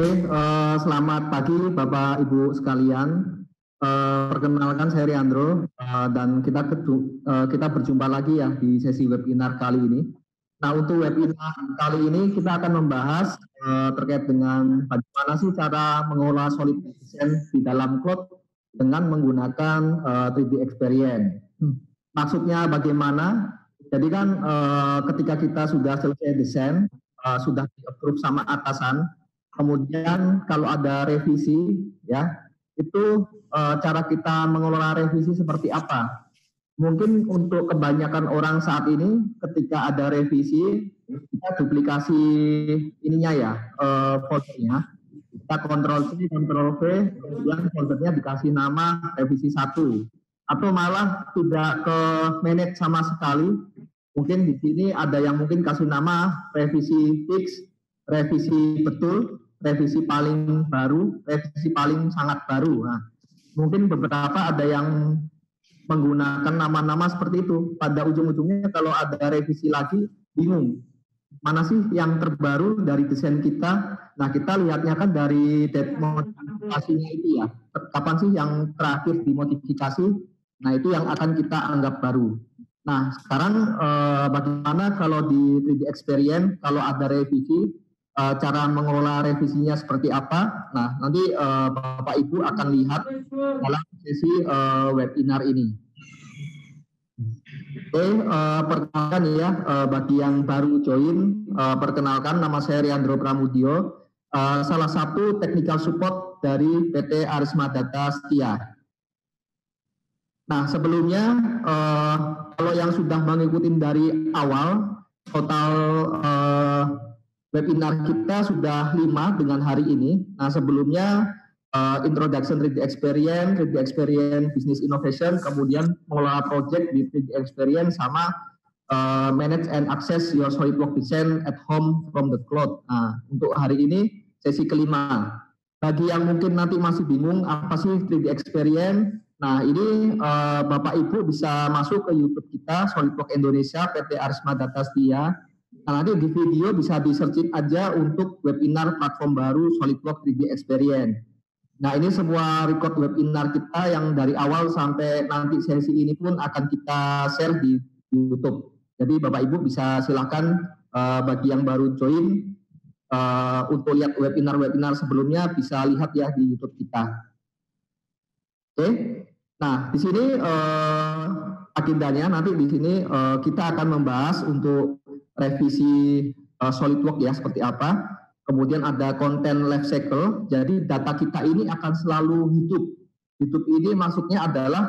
Selamat pagi Bapak Ibu sekalian. Perkenalkan saya Riandro dan kita berjumpa lagi ya di sesi webinar kali ini. Nah, untuk webinar kali ini kita akan membahas terkait dengan bagaimana sih cara mengolah solid design di dalam cloud dengan menggunakan 3D Experience. Maksudnya bagaimana? Jadi kan ketika kita sudah selesai desain, sudah di-approve sama atasan, kemudian kalau ada revisi, ya itu cara kita mengelola revisi seperti apa? Mungkin untuk kebanyakan orang saat ini, ketika ada revisi, kita duplikasi ininya ya, foldernya. Kita Ctrl C, Ctrl V, kemudian foldernya dikasih nama revisi 1. Atau malah tidak ke manage sama sekali. Mungkin di sini ada yang mungkin kasih nama revisi fix, revisi betul, revisi paling baru, revisi paling sangat baru. Nah, mungkin beberapa ada yang menggunakan nama-nama seperti itu. Pada ujung-ujungnya kalau ada revisi lagi, bingung. Mana sih yang terbaru dari desain kita? Nah, kita lihatnya kan dari date modifikasinya itu ya. Kapan sih yang terakhir dimodifikasi? Nah, itu yang akan kita anggap baru. Nah, sekarang bagaimana kalau di 3D Experience, kalau ada revisi, cara mengelola revisinya seperti apa? Nah, nanti Bapak Ibu akan lihat dalam sesi webinar ini. Oke, perkenalkan ya, bagi yang baru join, perkenalkan nama saya Riandro Pramudio, salah satu technical support dari PT Arisma Data Setia. Nah, sebelumnya kalau yang sudah mengikuti dari awal, total webinar kita sudah 5 dengan hari ini. Nah, sebelumnya Introduction 3D Experience, 3D Experience Business Innovation, kemudian mengelola project di 3D Experience, sama Manage and Access Your SolidWorks Design at Home from the Cloud. Nah, untuk hari ini sesi kelima. Bagi yang mungkin nanti masih bingung apa sih 3D Experience, nah ini Bapak Ibu bisa masuk ke YouTube kita, SolidWorks Indonesia PT Arisma Data Setia. Nah, nanti di video bisa di-searching aja untuk webinar platform baru SolidWorks 3D Experience. Nah, ini sebuah record webinar kita yang dari awal sampai nanti sesi ini pun akan kita share di YouTube. Jadi Bapak Ibu bisa silakan bagi yang baru join untuk lihat webinar-webinar sebelumnya bisa lihat ya di YouTube kita. Oke. Nah, di sini agendanya nanti di sini kita akan membahas untuk revisi SolidWorks ya seperti apa. Kemudian ada konten life cycle, jadi data kita ini akan selalu hidup. Hidup ini maksudnya adalah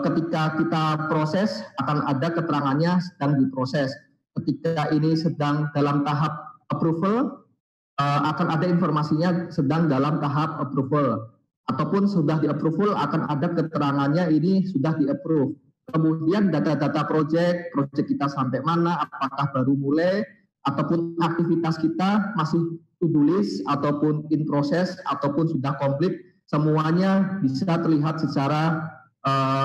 ketika kita proses akan ada keterangannya sedang diproses. Ketika ini sedang dalam tahap approval, akan ada informasinya sedang dalam tahap approval. Ataupun sudah di-approval akan ada keterangannya ini sudah di-approve. Kemudian data-data project kita sampai mana, apakah baru mulai, ataupun aktivitas kita masih to-do list, ataupun in process, ataupun sudah komplit, semuanya bisa terlihat secara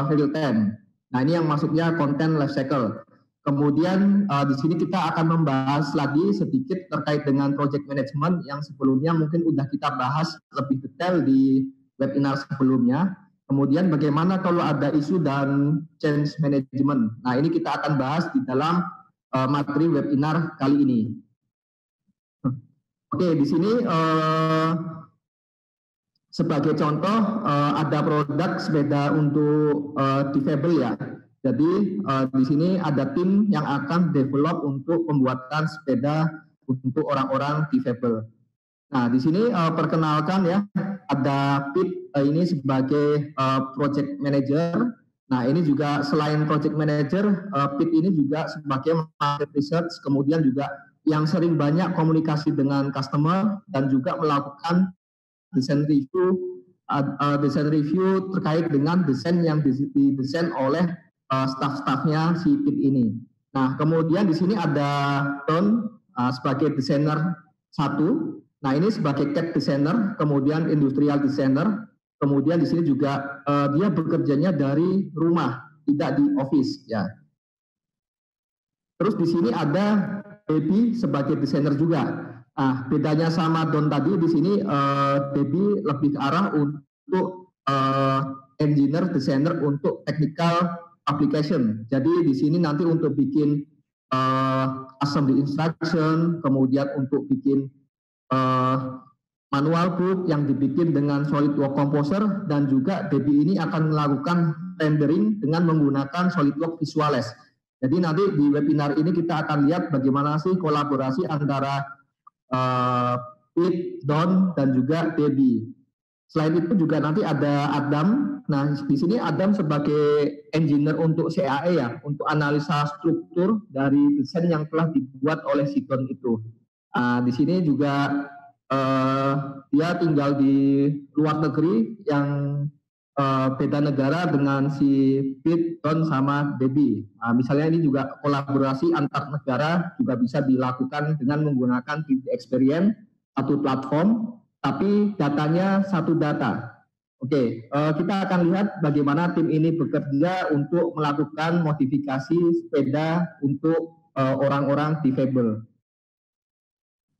real time. Nah, ini yang maksudnya content life cycle. Kemudian di sini kita akan membahas lagi sedikit terkait dengan project management yang sebelumnya mungkin sudah kita bahas lebih detail di webinar sebelumnya. Kemudian bagaimana kalau ada isu dan change management. Nah, ini kita akan bahas di dalam materi webinar kali ini. Oke, di sini sebagai contoh ada produk sepeda untuk difabel ya. Jadi di sini ada tim yang akan develop untuk pembuatan sepeda untuk orang-orang difabel. Nah, di sini perkenalkan ya, ada Pit ini sebagai project manager. Nah, ini juga selain project manager, Pit ini juga sebagai market research, kemudian juga yang sering banyak komunikasi dengan customer dan juga melakukan desain review terkait dengan desain yang didesain oleh staff-staffnya si Pit ini. Nah, kemudian di sini ada Don sebagai desainer 1. Nah, ini sebagai CAD designer, kemudian industrial designer. Kemudian di sini juga dia bekerjanya dari rumah, tidak di office ya. Terus di sini ada Baby sebagai desainer juga. Bedanya sama Don tadi di sini Debbie lebih ke arah untuk engineer, designer untuk technical application. Jadi di sini nanti untuk bikin assembly instruction, kemudian untuk bikin manual book yang dibikin dengan SolidWorks Composer, dan juga Debbie ini akan melakukan rendering dengan menggunakan SolidWorks Visualize. Jadi nanti di webinar ini kita akan lihat bagaimana sih kolaborasi antara Pete, Don, dan juga Debbie. Selain itu juga nanti ada Adam. Nah, di sini Adam sebagai engineer untuk CAE ya, untuk analisa struktur dari desain yang telah dibuat oleh si Don itu. Di sini juga dia tinggal di luar negeri yang beda negara dengan si Pete, Don, sama Debbie. Misalnya ini juga kolaborasi antar negara juga bisa dilakukan dengan menggunakan 3D Experience, satu platform, tapi datanya satu data. Oke, kita akan lihat bagaimana tim ini bekerja untuk melakukan modifikasi sepeda untuk orang-orang difabel.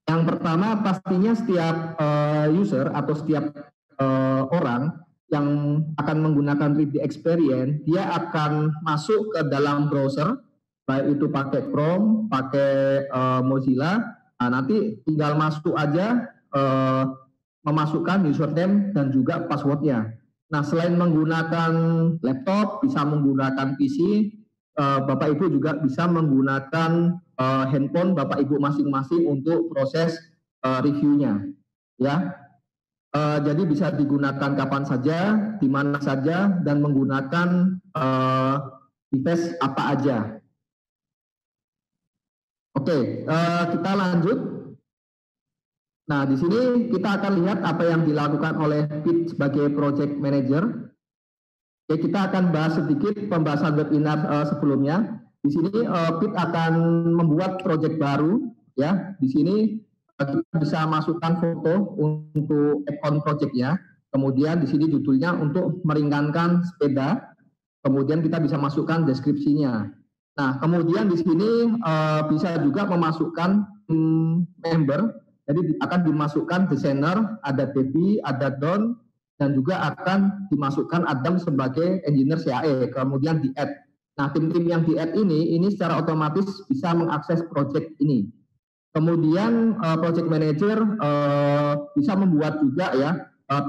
Yang pertama pastinya setiap user atau setiap orang yang akan menggunakan 3D Experience, dia akan masuk ke dalam browser, baik itu pakai Chrome, pakai Mozilla. Nanti tinggal masuk aja, memasukkan username dan juga passwordnya. Nah, selain menggunakan laptop, bisa menggunakan PC, Bapak Ibu juga bisa menggunakan handphone Bapak Ibu masing-masing untuk proses reviewnya, ya. Jadi bisa digunakan kapan saja, di mana saja, dan menggunakan device apa aja. Oke, kita lanjut. Nah, di sini kita akan lihat apa yang dilakukan oleh Pete sebagai project manager. Oke, kita akan bahas sedikit pembahasan webinar sebelumnya. Di sini Pete akan membuat project baru, ya. Di sini kita bisa masukkan foto untuk account project-nya. Kemudian di sini judulnya untuk meringankan sepeda. Kemudian kita bisa masukkan deskripsinya. Nah, kemudian di sini bisa juga memasukkan member. Jadi akan dimasukkan desainer, ada Debbie, ada Don, dan juga akan dimasukkan Adam sebagai engineer CAE. Kemudian di-add. Nah, tim-tim yang di-add ini secara otomatis bisa mengakses project ini. Kemudian project manager bisa membuat juga ya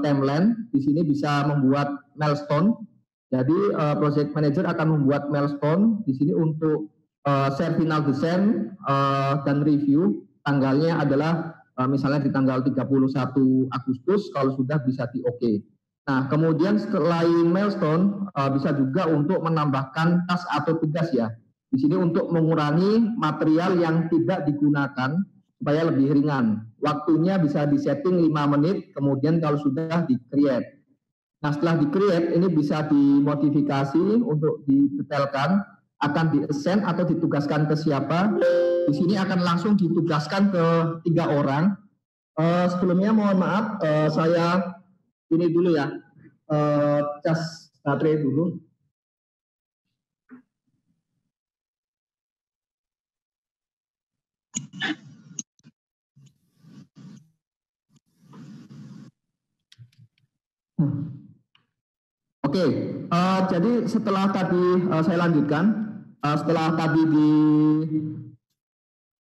timeline. Di sini bisa membuat milestone. Jadi project manager akan membuat milestone di sini untuk share final design dan review. Tanggalnya adalah misalnya di tanggal 31 Agustus, kalau sudah bisa di-oke. Nah, kemudian selain milestone bisa juga untuk menambahkan task atau tugas ya. Di sini untuk mengurangi material yang tidak digunakan supaya lebih ringan. Waktunya bisa disetting 5 menit, kemudian kalau sudah di-create. Nah, setelah di-create ini bisa dimodifikasi untuk didetailkan, akan di-assign atau ditugaskan ke siapa. Di sini akan langsung ditugaskan ke 3 orang. Sebelumnya mohon maaf, saya ini dulu ya, cas baterai dulu. Oke, jadi setelah tadi saya lanjutkan, setelah tadi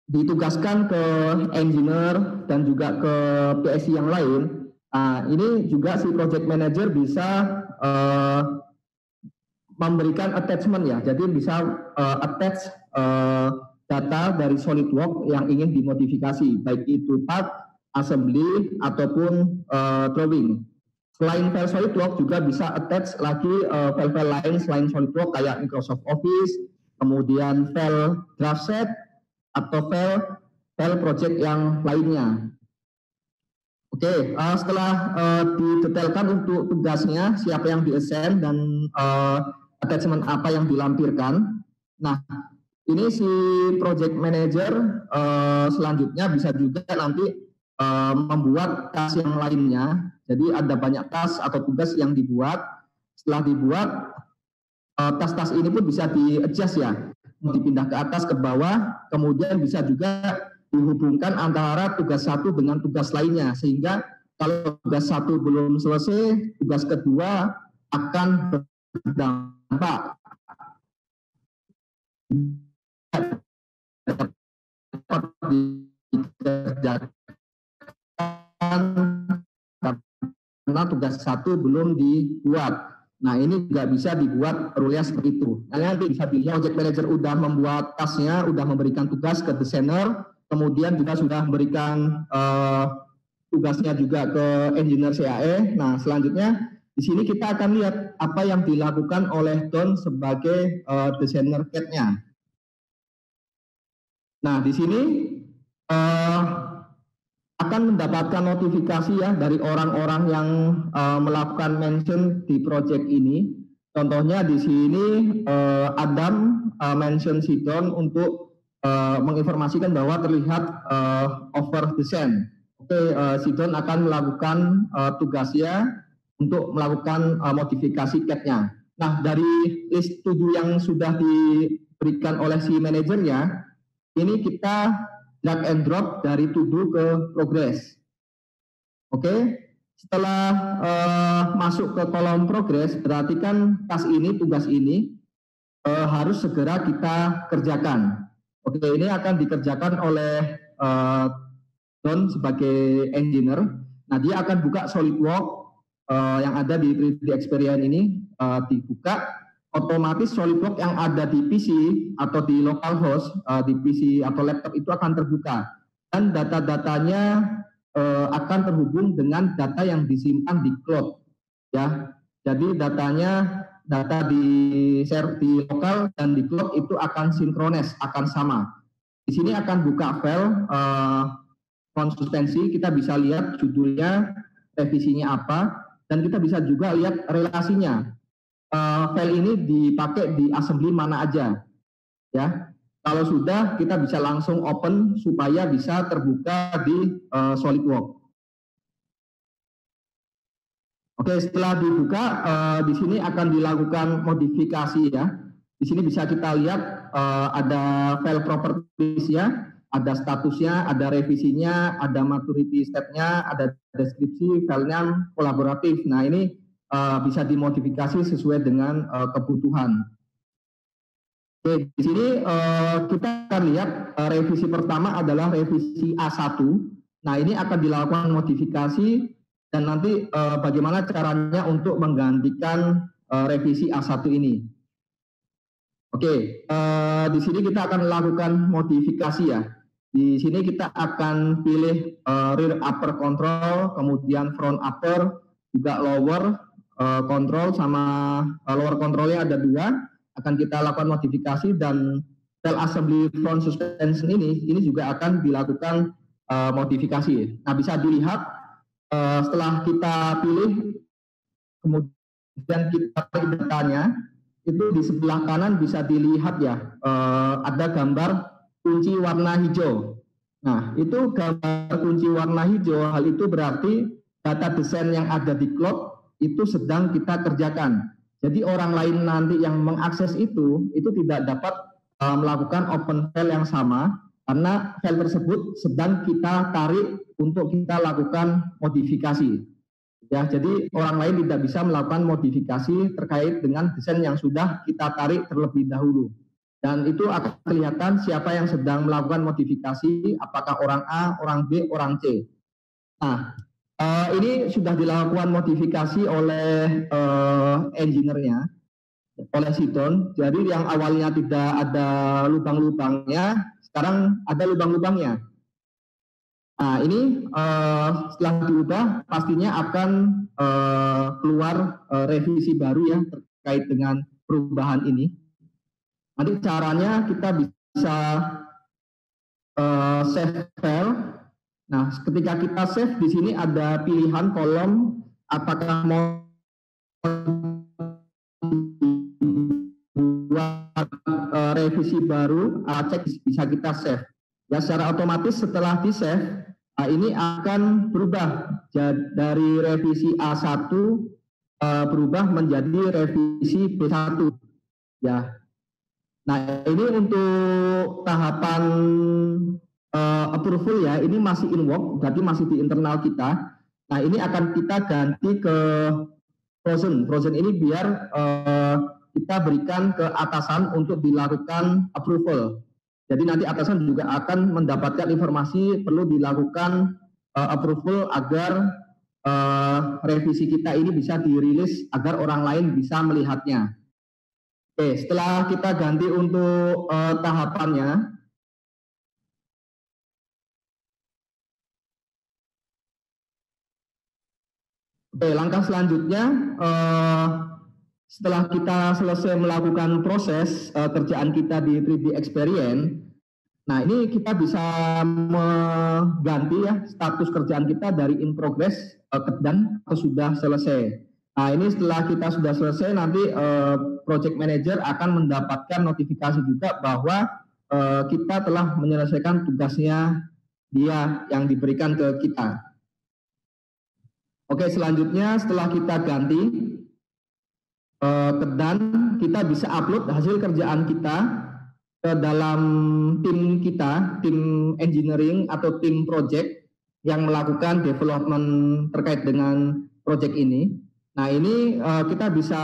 ditugaskan ke engineer dan juga ke PSC yang lain, ini juga si project manager bisa memberikan attachment ya, jadi bisa attach data dari SolidWorks yang ingin dimodifikasi, baik itu part, assembly, ataupun drawing. Selain file SolidWorks juga bisa attach lagi file-file lain selain SolidWorks kayak Microsoft Office, kemudian file draft set, atau file project yang lainnya. Oke, setelah didetailkan untuk tugasnya, siapa yang di-assign dan attachment apa yang dilampirkan. Nah, ini si project manager selanjutnya bisa juga nanti membuat task yang lainnya. Jadi ada banyak task atau tugas yang dibuat. Setelah dibuat, task-task ini pun bisa di-adjust ya, dipindah ke atas, ke bawah, kemudian bisa juga dihubungkan antara tugas satu dengan tugas lainnya, sehingga kalau tugas satu belum selesai, tugas kedua akan berdampak dapat dikerjakan karena tugas satu belum dibuat. Nah, ini juga bisa dibuat rule-nya seperti itu. Nah, nanti bisa dilihat project manager udah membuat tasknya, udah memberikan tugas ke desainer, kemudian juga sudah memberikan tugasnya juga ke engineer CAE. Nah, selanjutnya di sini kita akan lihat apa yang dilakukan oleh Don sebagai desainer CAD-nya. Nah, di sini akan mendapatkan notifikasi ya dari orang-orang yang melakukan mention di project ini. Contohnya di sini Adam mention si Don untuk menginformasikan bahwa terlihat over design. Oke, si Don akan melakukan tugasnya untuk melakukan modifikasi CAD-nya. Nah, dari list 7 yang sudah diberikan oleh si manajernya, ini kita drag and drop dari to do ke progress. Oke, setelah masuk ke kolom progress, berarti kan task ini, tugas ini harus segera kita kerjakan. Oke, ini akan dikerjakan oleh Don sebagai engineer. Nah, dia akan buka SolidWorks yang ada di 3D Experience ini, dibuka. Otomatis SolidWorks yang ada di PC atau di localhost, di PC atau laptop itu akan terbuka. Dan data-datanya akan terhubung dengan data yang disimpan di cloud. Ya, jadi data di share di lokal dan di cloud itu akan sinkronis, akan sama. Di sini akan buka file konsistensi, kita bisa lihat judulnya, revisinya apa, dan kita bisa juga lihat relasinya. File ini dipakai di assembly mana aja, ya. Kalau sudah, kita bisa langsung open supaya bisa terbuka di SolidWorks. Oke, setelah dibuka, di sini akan dilakukan modifikasi ya. Di sini bisa kita lihat ada file properties ya, ada statusnya, ada revisinya, ada maturity step-nya, ada deskripsi, filenya kolaboratif. Nah, ini bisa dimodifikasi sesuai dengan kebutuhan. Oke, di sini kita akan lihat revisi pertama adalah revisi A1. Nah, ini akan dilakukan modifikasi dan nanti bagaimana caranya untuk menggantikan revisi A1 ini. Oke, di sini kita akan melakukan modifikasi ya. Di sini kita akan pilih rear upper control, kemudian front upper, juga lower control, sama lower controlnya ada 2, akan kita lakukan modifikasi, dan file assembly front suspension ini juga akan dilakukan modifikasi. Nah, bisa dilihat setelah kita pilih, kemudian kita pilih datanya, itu di sebelah kanan bisa dilihat ya, ada gambar kunci warna hijau. Nah, itu gambar kunci warna hijau, hal itu berarti data desain yang ada di cloud itu sedang kita kerjakan. Jadi orang lain nanti yang mengakses itu tidak dapat melakukan open file yang sama, karena file tersebut sedang kita tarik untuk kita lakukan modifikasi. Ya, jadi orang lain tidak bisa melakukan modifikasi terkait dengan desain yang sudah kita tarik terlebih dahulu. Dan itu akan kelihatan siapa yang sedang melakukan modifikasi, apakah orang A, orang B, orang C. Nah, ini sudah dilakukan modifikasi oleh engineer-nya, oleh si Don. Jadi yang awalnya tidak ada lubang-lubangnya, sekarang ada lubang-lubangnya. Nah, ini setelah diubah pastinya akan keluar revisi baru ya terkait dengan perubahan ini. Nanti caranya kita bisa save file. Nah, ketika kita save, di sini ada pilihan kolom apakah mau buat revisi baru, cek bisa kita save. Ya, secara otomatis setelah di save, ini akan berubah dari revisi A1 berubah menjadi revisi B1. Ya. Nah, ini untuk tahapan approval ya, ini masih in work, berarti masih di internal kita. Nah, ini akan kita ganti ke frozen. Frozen ini biar kita berikan ke atasan untuk dilakukan approval. Jadi nanti atasan juga akan mendapatkan informasi perlu dilakukan approval agar revisi kita ini bisa dirilis agar orang lain bisa melihatnya. Oke, setelah kita ganti untuk tahapannya, oke, langkah selanjutnya setelah kita selesai melakukan proses kerjaan kita di 3D Experience, nah ini kita bisa mengganti ya status kerjaan kita dari in progress dan sudah selesai. Nah ini setelah kita sudah selesai nanti project manager akan mendapatkan notifikasi juga bahwa kita telah menyelesaikan tugasnya dia yang diberikan ke kita. Oke, selanjutnya setelah kita ganti dan kita bisa upload hasil kerjaan kita ke dalam tim kita, tim engineering atau tim project yang melakukan development terkait dengan project ini. Nah ini kita bisa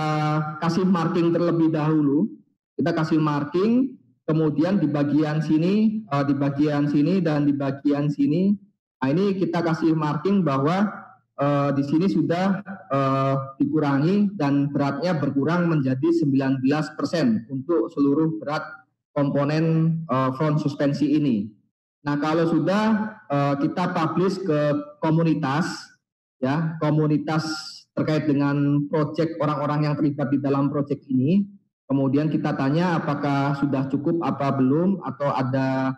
kasih marking terlebih dahulu. Kita kasih marking, kemudian di bagian sini, di bagian sini dan di bagian sini. Nah ini kita kasih marking bahwa di sini sudah dikurangi dan beratnya berkurang menjadi 19% untuk seluruh berat komponen front suspensi ini. Nah kalau sudah kita publish ke komunitas, ya komunitas terkait dengan proyek orang-orang yang terlibat di dalam proyek ini, kemudian kita tanya apakah sudah cukup apa belum atau ada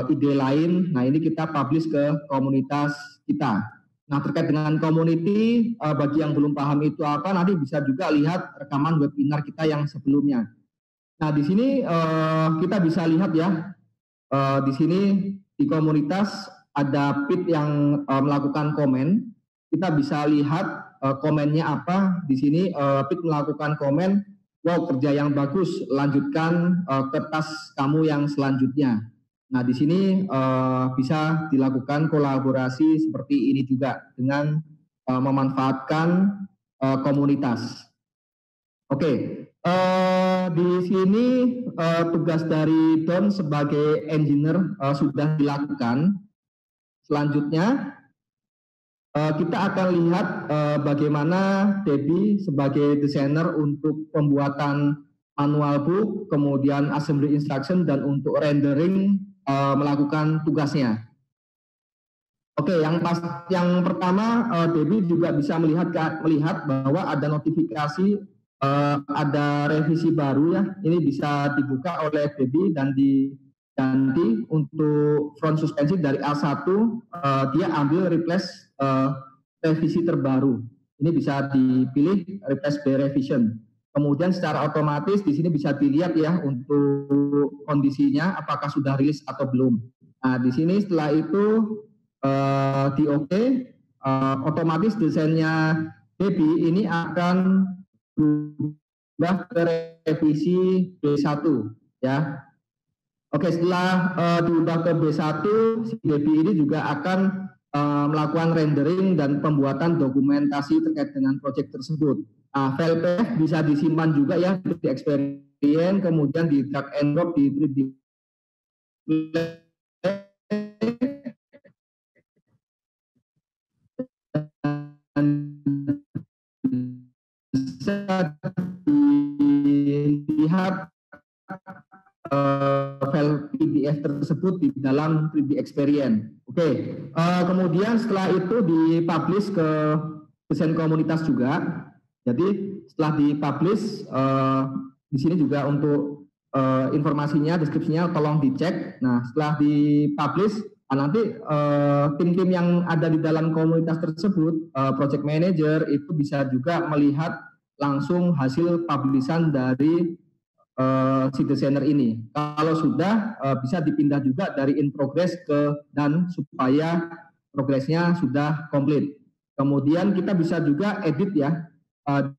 ide lain. Nah ini kita publish ke komunitas kita. Nah terkait dengan community, bagi yang belum paham itu apa, nanti bisa juga lihat rekaman webinar kita yang sebelumnya. Nah di sini kita bisa lihat ya, di sini di komunitas ada pit yang melakukan komen. Kita bisa lihat komennya apa. Di sini pit melakukan komen, wow kerja yang bagus, lanjutkan ke task kamu yang selanjutnya. Nah, di sini bisa dilakukan kolaborasi seperti ini juga dengan memanfaatkan komunitas. Oke, di sini tugas dari Don sebagai engineer sudah dilakukan. Selanjutnya kita akan lihat bagaimana Debbie sebagai desainer untuk pembuatan manual book, kemudian assembly instruction dan untuk rendering melakukan tugasnya. Oke, yang pertama Debbie juga bisa melihat bahwa ada notifikasi ada revisi baru ya. Ini bisa dibuka oleh Debbie dan diganti untuk front suspensi dari A1 dia ambil replace revisi terbaru. Ini bisa dipilih replace by revision. Kemudian secara otomatis di sini bisa dilihat ya untuk kondisinya apakah sudah rilis atau belum. Nah di sini setelah itu di OK, otomatis desainnya Debbie ini akan berubah ke revisi B1 ya. Oke, setelah diubah ke B1, si Debbie ini juga akan melakukan rendering dan pembuatan dokumentasi terkait dengan proyek tersebut. Nah, file PDF bisa disimpan juga ya di Experience, kemudian di drag and drop di 3D bisa dilihat file PDF tersebut di dalam 3D Experience. Oke, kemudian setelah itu dipublish ke desain komunitas juga. Jadi setelah dipublish di sini juga untuk informasinya, deskripsinya tolong dicek. Nah setelah dipublish nanti tim-tim yang ada di dalam komunitas tersebut, project manager itu bisa juga melihat langsung hasil publishan dari si desainer ini. Kalau sudah bisa dipindah juga dari in progress ke done supaya progresnya sudah komplit. Kemudian kita bisa juga edit ya.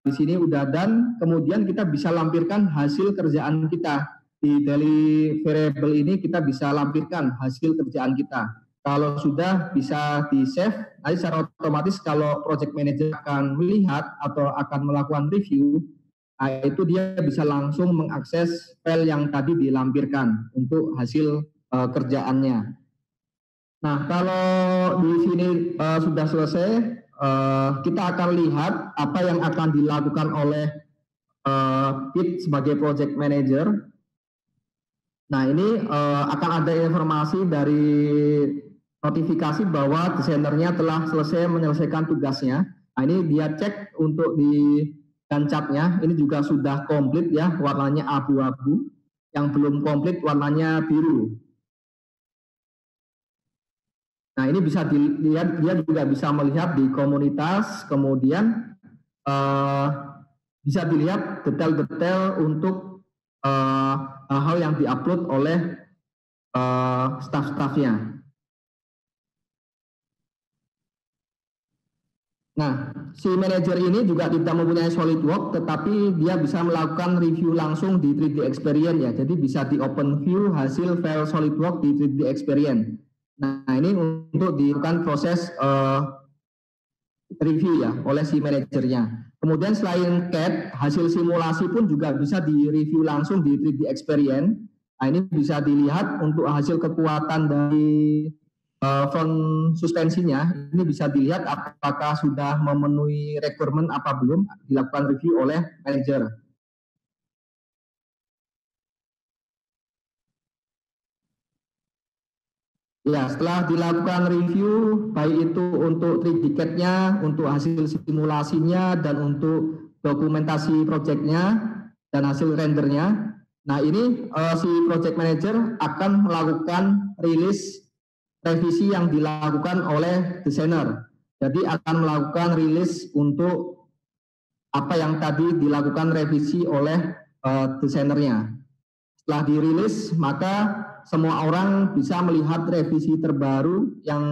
Di sini udah done, kemudian kita bisa lampirkan hasil kerjaan kita. di deliverable ini kita bisa lampirkan hasil kerjaan kita. Kalau sudah bisa di-save, nanti secara otomatis kalau project manager akan melihat atau akan melakukan review, nah itu dia bisa langsung mengakses file yang tadi dilampirkan untuk hasil kerjaannya. Nah, kalau di sini sudah selesai, kita akan lihat apa yang akan dilakukan oleh Pete sebagai project manager. Nah, ini akan ada informasi dari notifikasi bahwa desainernya telah selesai menyelesaikan tugasnya. Nah, ini dia cek untuk di gancapnya, ini juga sudah komplit ya, warnanya abu-abu. Yang belum komplit warnanya biru. Nah, ini bisa dilihat, dia juga bisa melihat di komunitas, kemudian bisa dilihat detail-detail untuk hal-hal yang diupload oleh staff-staffnya. Nah, si manajer ini juga tidak mempunyai SolidWorks, tetapi dia bisa melakukan review langsung di 3D Experience ya. Jadi bisa di open view hasil file SolidWorks di 3D Experience. Nah, ini untuk dilakukan proses review ya oleh si manajernya. Kemudian selain CAD, hasil simulasi pun juga bisa di-review langsung di 3D Experience. Nah, ini bisa dilihat untuk hasil kekuatan dari front suspensinya, ini bisa dilihat apakah sudah memenuhi requirement apa belum, dilakukan review oleh manajer. Ya, setelah dilakukan review, baik itu untuk 3D CAD-nya, untuk hasil simulasinya, dan untuk dokumentasi project-nya, dan hasil rendernya. Nah, ini si project manager akan melakukan rilis revisi yang dilakukan oleh desainer. Jadi akan melakukan rilis untuk apa yang tadi dilakukan revisi oleh desainernya. Setelah dirilis, maka semua orang bisa melihat revisi terbaru yang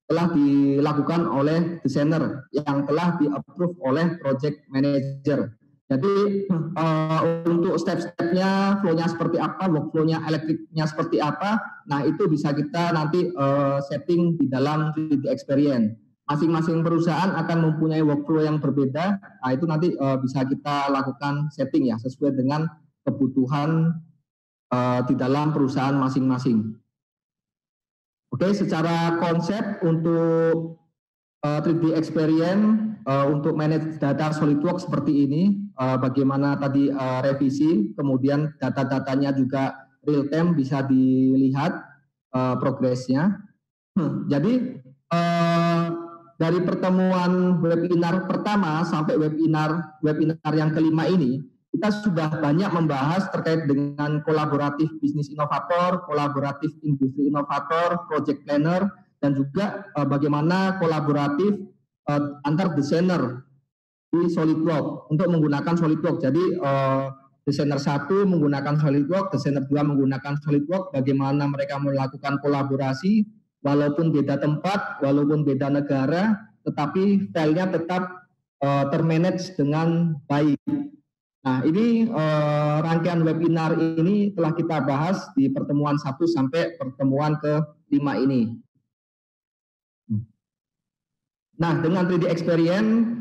telah dilakukan oleh desainer, yang telah di-approve oleh project manager. Jadi untuk step-stepnya, flow-nya seperti apa, workflow-nya elektriknya seperti apa, nah itu bisa kita nanti setting di dalam 3D Experience. Masing-masing perusahaan akan mempunyai workflow yang berbeda, nah itu nanti bisa kita lakukan setting ya, sesuai dengan kebutuhan di dalam perusahaan masing-masing. Oke, secara konsep untuk 3D Experience untuk manage data SolidWorks seperti ini, bagaimana tadi revisi, kemudian data-datanya juga real time bisa dilihat progresnya. Jadi dari pertemuan webinar pertama sampai webinar yang kelima ini, kita sudah banyak membahas terkait dengan kolaboratif bisnis inovator, kolaboratif industri inovator, project planner, dan juga bagaimana kolaboratif antar desainer di SolidWorks untuk menggunakan SolidWorks. Jadi desainer 1 menggunakan SolidWorks, desainer 2 menggunakan SolidWorks, bagaimana mereka melakukan kolaborasi walaupun beda tempat, walaupun beda negara, tetapi filenya tetap termanage dengan baik. Nah, ini rangkaian webinar ini telah kita bahas di pertemuan 1 sampai pertemuan ke-5 ini. Nah, dengan 3D Experience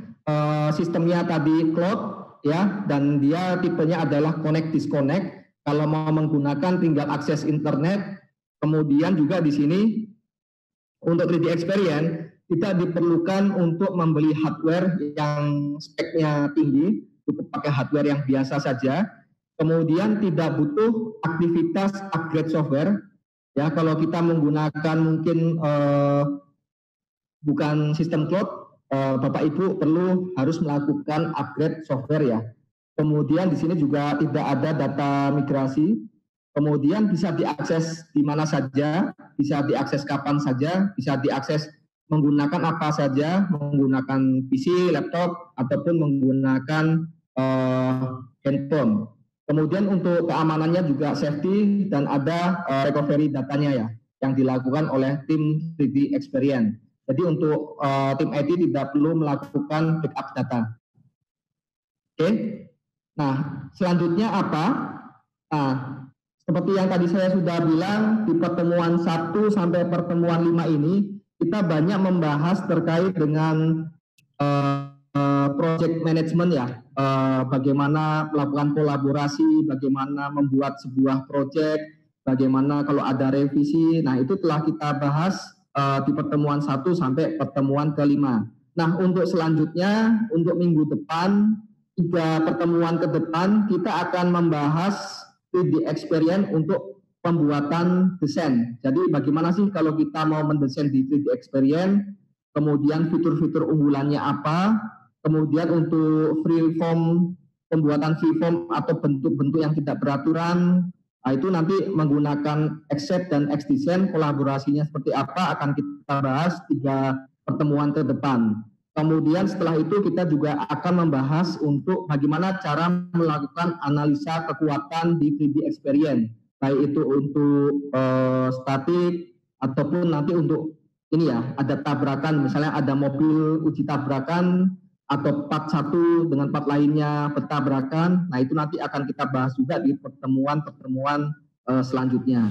sistemnya tadi cloud ya, dan dia tipenya adalah connect disconnect. Kalau mau menggunakan tinggal akses internet. Kemudian juga di sini untuk 3D Experience kita diperlukan untuk membeli hardware yang speknya tinggi, cukup pakai hardware yang biasa saja. Kemudian tidak butuh aktivitas upgrade software. Ya, kalau kita menggunakan mungkin bukan sistem cloud, Bapak Ibu perlu harus melakukan upgrade software ya. Kemudian di sini juga tidak ada data migrasi. Kemudian bisa diakses di mana saja, bisa diakses kapan saja, bisa diakses menggunakan apa saja, menggunakan PC, laptop, ataupun menggunakan handphone. Kemudian untuk keamanannya juga safety dan ada recovery datanya ya, yang dilakukan oleh tim 3D Experience. Jadi untuk tim IT tidak perlu melakukan backup data. Oke. Nah, selanjutnya apa? Nah, seperti yang tadi saya sudah bilang, di pertemuan 1 sampai pertemuan 5 ini, kita banyak membahas terkait dengan project management ya, bagaimana melakukan kolaborasi, bagaimana membuat sebuah project, bagaimana kalau ada revisi. Nah, itu telah kita bahas di pertemuan 1 sampai pertemuan ke-5. Nah, untuk selanjutnya, untuk minggu depan, 3 pertemuan ke depan, kita akan membahas 3D experience untuk pembuatan desain. Jadi bagaimana sih kalau kita mau mendesain di 3D experience, kemudian fitur-fitur unggulannya apa, kemudian untuk freeform, pembuatan freeform atau bentuk-bentuk yang tidak beraturan, nah itu nanti menggunakan Accept dan XDesign, kolaborasinya seperti apa akan kita bahas 3 pertemuan ke depan. Kemudian setelah itu kita juga akan membahas untuk bagaimana cara melakukan analisa kekuatan di 3D experience, baik itu untuk statik ataupun nanti untuk ini ya, ada tabrakan, misalnya ada mobil uji tabrakan atau part satu dengan part lainnya bertabrakan. Nah itu nanti akan kita bahas juga di pertemuan-pertemuan selanjutnya.